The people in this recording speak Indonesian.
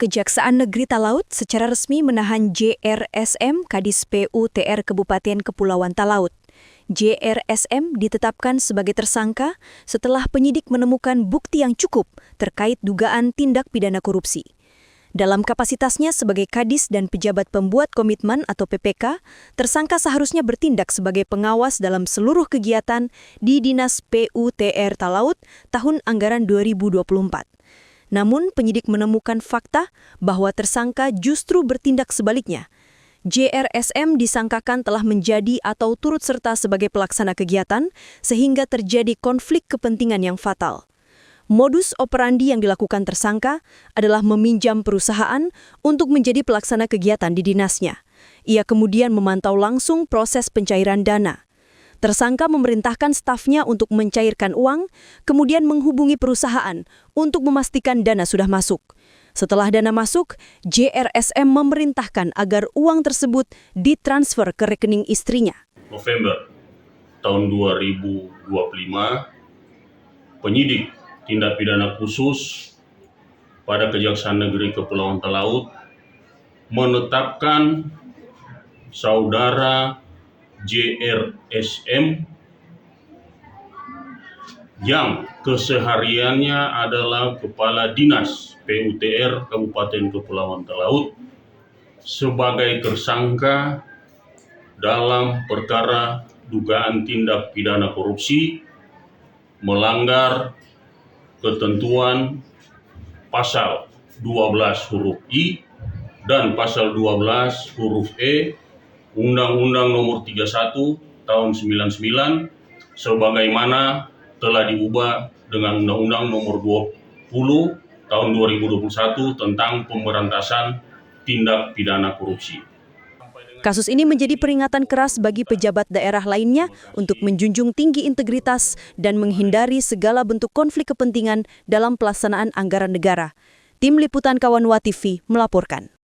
Kejaksaan Negeri Talaut secara resmi menahan JRSM Kadis PUTR Kabupaten Kepulauan Talaut. JRSM ditetapkan sebagai tersangka setelah penyidik menemukan bukti yang cukup terkait dugaan tindak pidana korupsi. Dalam kapasitasnya sebagai Kadis dan pejabat pembuat komitmen atau PPK, tersangka seharusnya bertindak sebagai pengawas dalam seluruh kegiatan di Dinas PUTR Talaut tahun anggaran 2024. Namun, penyidik menemukan fakta bahwa tersangka justru bertindak sebaliknya. JRSM disangkakan telah menjadi atau turut serta sebagai pelaksana kegiatan sehingga terjadi konflik kepentingan yang fatal. Modus operandi yang dilakukan tersangka adalah meminjam perusahaan untuk menjadi pelaksana kegiatan di dinasnya. Ia kemudian memantau langsung proses pencairan dana. Tersangka memerintahkan stafnya untuk mencairkan uang, kemudian menghubungi perusahaan untuk memastikan dana sudah masuk. Setelah dana masuk, JRSM memerintahkan agar uang tersebut ditransfer ke rekening istrinya. November tahun 2025, penyidik tindak pidana khusus pada Kejaksaan Negeri Kepulauan Talaut menetapkan saudara JRSM yang kesehariannya adalah Kepala Dinas PUTR Kabupaten Kepulauan Talaut sebagai tersangka dalam perkara dugaan tindak pidana korupsi melanggar ketentuan pasal 12 huruf I dan pasal 12 huruf E Undang-Undang Nomor 31 Tahun 99 sebagaimana telah diubah dengan Undang-Undang Nomor 20 Tahun 2021 tentang pemberantasan tindak pidana korupsi. Kasus ini menjadi peringatan keras bagi pejabat daerah lainnya untuk menjunjung tinggi integritas dan menghindari segala bentuk konflik kepentingan dalam pelaksanaan anggaran negara. Tim Liputan Kawan Wa TV melaporkan.